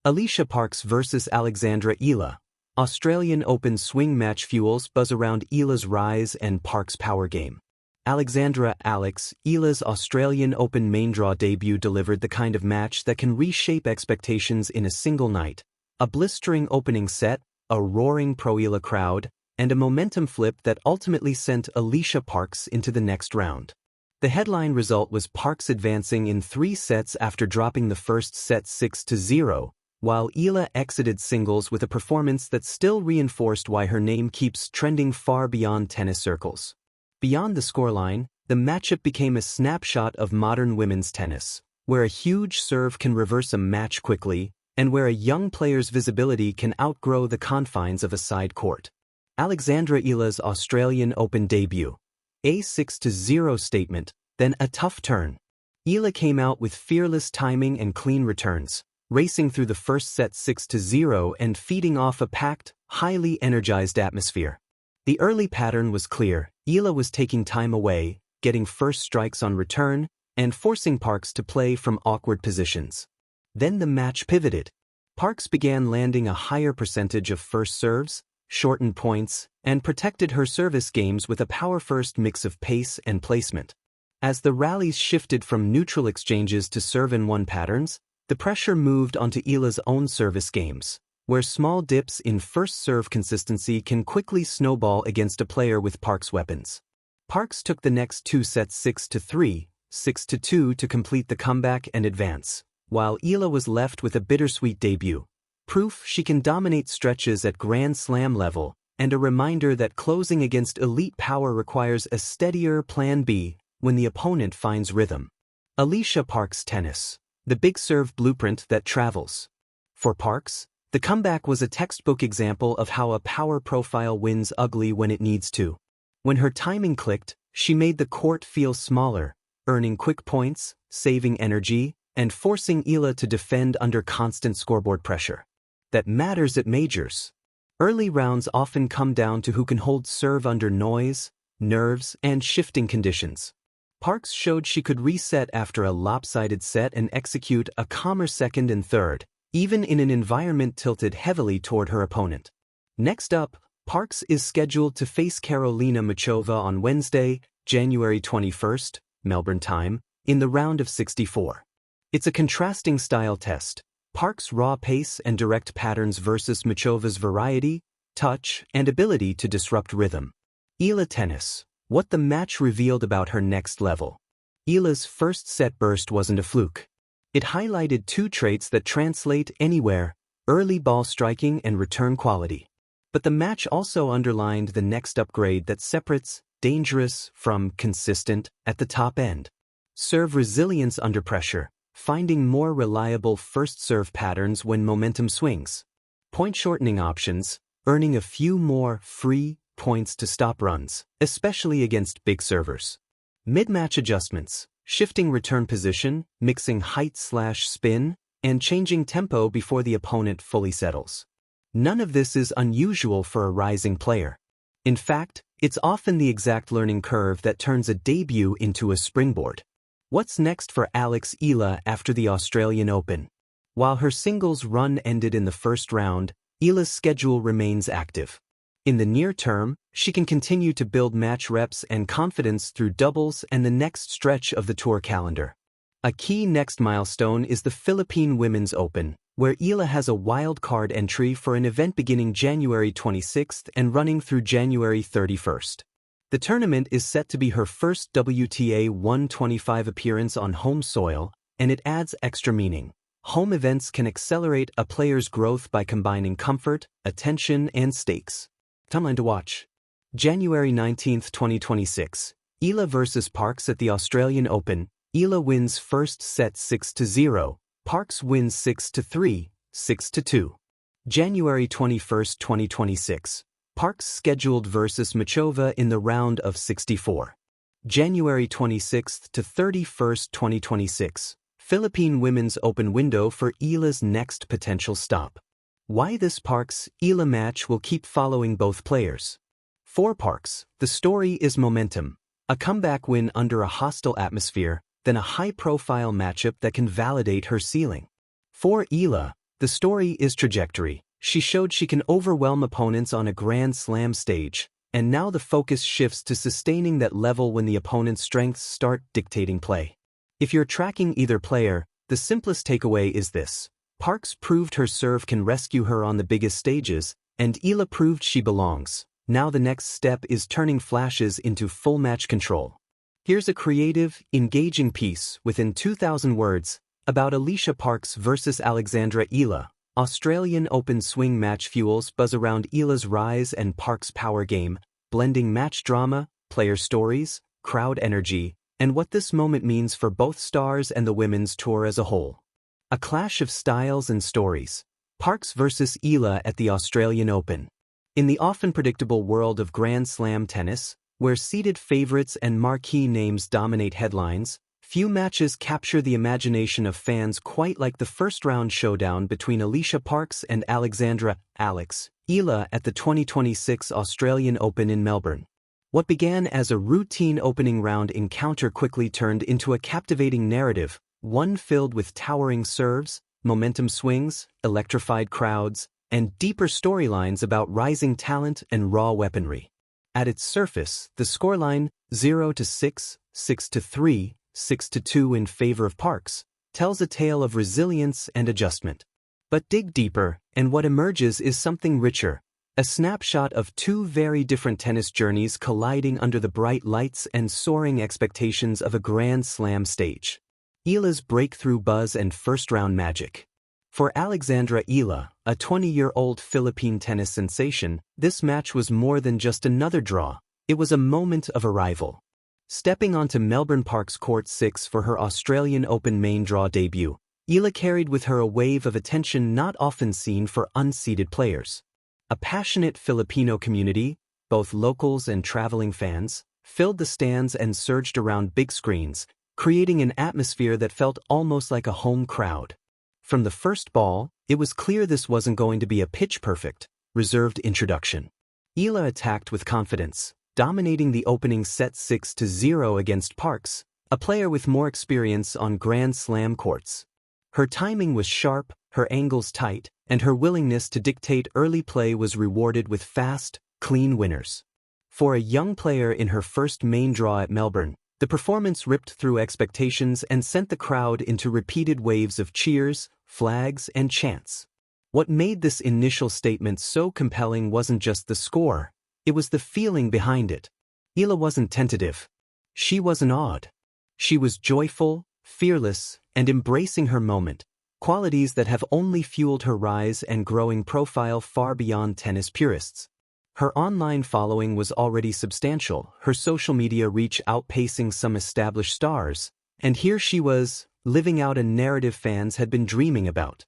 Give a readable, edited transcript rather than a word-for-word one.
Alycia Parks vs Alexandra Eala. Australian Open swing match fuels buzz around Eala's rise and Parks' power game. Alexandra Eala's Australian Open main draw debut delivered the kind of match that can reshape expectations in a single night. A blistering opening set, a roaring pro-Eala crowd, and a momentum flip that ultimately sent Alycia Parks into the next round. The headline result was Parks advancing in 3 sets after dropping the first set 6-0, while Eala exited singles with a performance that still reinforced why her name keeps trending far beyond tennis circles. Beyond the scoreline, the matchup became a snapshot of modern women's tennis, where a huge serve can reverse a match quickly, and where a young player's visibility can outgrow the confines of a side court. Alexandra Eala's Australian Open debut. A 6-0 statement, then a tough turn. Eala came out with fearless timing and clean returns, racing through the first set 6-0 and feeding off a packed, highly energized atmosphere. The early pattern was clear. Eala was taking time away, getting first strikes on return, and forcing Parks to play from awkward positions. Then the match pivoted. Parks began landing a higher percentage of first serves, shortened points, and protected her service games with a power-first mix of pace and placement. As the rallies shifted from neutral exchanges to serve-and-one patterns, the pressure moved onto Eala's own service games, where small dips in first serve consistency can quickly snowball against a player with Parks' weapons. Parks took the next 2 sets 6-3, 6-2 to complete the comeback and advance, while Eala was left with a bittersweet debut, proof she can dominate stretches at Grand Slam level, and a reminder that closing against elite power requires a steadier plan B when the opponent finds rhythm. Alycia Parks tennis. The big serve blueprint that travels. For Parks, the comeback was a textbook example of how a power profile wins ugly when it needs to. When her timing clicked, she made the court feel smaller, earning quick points, saving energy, and forcing Eala to defend under constant scoreboard pressure. That matters at majors. Early rounds often come down to who can hold serve under noise, nerves, and shifting conditions. Parks showed she could reset after a lopsided set and execute a calmer second and third, even in an environment tilted heavily toward her opponent. Next up, Parks is scheduled to face Karolina Muchova on Wednesday, January 21st, Melbourne time, in the round of 64. It's a contrasting style test. Parks' raw pace and direct patterns versus Muchova's variety, touch, and ability to disrupt rhythm. Eala tennis. What the match revealed about her next level. Eala's first set burst wasn't a fluke. It highlighted 2 traits that translate anywhere: early ball striking and return quality. But the match also underlined the next upgrade that separates dangerous from consistent at the top end. Serve resilience under pressure, finding more reliable first serve patterns when momentum swings. Point shortening options, earning a few more free points to stop runs, especially against big servers. Mid-match adjustments, shifting return position, mixing height/spin, and changing tempo before the opponent fully settles. None of this is unusual for a rising player. In fact, it's often the exact learning curve that turns a debut into a springboard. What's next for Alex Eala after the Australian Open? While her singles run ended in the first round, Eala's schedule remains active. In the near term, she can continue to build match reps and confidence through doubles and the next stretch of the tour calendar. A key next milestone is the Philippine Women's Open, where Eala has a wild card entry for an event beginning January 26th and running through January 31st. The tournament is set to be her first WTA 125 appearance on home soil, and it adds extra meaning. Home events can accelerate a player's growth by combining comfort, attention, and stakes. Timeline to watch. January 19, 2026. Eala vs Parks at the Australian Open. Eala wins first set 6-0. Parks wins 6-3, 6-2. January 21, 2026. Parks scheduled vs Muchova in the round of 64. January 26 to 31, 2026. Philippine Women's Open window for Eala's next potential stop. Why this Parks-Eala match will keep following both players. For Parks, the story is momentum. A comeback win under a hostile atmosphere, then a high-profile matchup that can validate her ceiling. For Eala, The story is trajectory. She showed she can overwhelm opponents on a Grand Slam stage, and now the focus shifts to sustaining that level when the opponent's strengths start dictating play. If you're tracking either player, the simplest takeaway is this. Parks proved her serve can rescue her on the biggest stages, and Eala proved she belongs. Now the next step is turning flashes into full match control. Here's a creative, engaging piece within 2,000 words about Alycia Parks versus Alexandra Eala. Australian Open swing match fuels buzz around Eala's rise and Parks' power game, blending match drama, player stories, crowd energy, and what this moment means for both stars and the women's tour as a whole. A clash of styles and stories. Parks versus Eala at the Australian Open. In the often predictable world of Grand Slam tennis, where seeded favorites and marquee names dominate headlines, few matches capture the imagination of fans quite like the first-round showdown between Alycia Parks and Alexandra Eala at the 2026 Australian Open in Melbourne. What began as a routine opening round encounter quickly turned into a captivating narrative, one filled with towering serves, momentum swings, electrified crowds, and deeper storylines about rising talent and raw weaponry. At its surface, the scoreline 0-6, 6-3, 6-2 in favor of Parks tells a tale of resilience and adjustment. But dig deeper, and what emerges is something richer, a snapshot of two very different tennis journeys colliding under the bright lights and soaring expectations of a Grand Slam stage. Eala's breakthrough buzz and first-round magic. For Alexandra Eala, a 20-year-old Philippine tennis sensation, this match was more than just another draw. It was a moment of arrival. Stepping onto Melbourne Park's Court 6 for her Australian Open main draw debut, Eala carried with her a wave of attention not often seen for unseeded players. A passionate Filipino community, both locals and traveling fans, filled the stands and surged around big screens, creating an atmosphere that felt almost like a home crowd. From the first ball, it was clear this wasn't going to be a pitch-perfect, reserved introduction. Eala attacked with confidence, dominating the opening set 6-0 against Parks, a player with more experience on Grand Slam courts. Her timing was sharp, her angles tight, and her willingness to dictate early play was rewarded with fast, clean winners. For a young player in her first main draw at Melbourne, the performance ripped through expectations and sent the crowd into repeated waves of cheers, flags, and chants. What made this initial statement so compelling wasn't just the score, it was the feeling behind it. Eala wasn't tentative. She wasn't awed. She was joyful, fearless, and embracing her moment, qualities that have only fueled her rise and growing profile far beyond tennis purists. Her online following was already substantial, her social media reach outpacing some established stars, and here she was, living out a narrative fans had been dreaming about.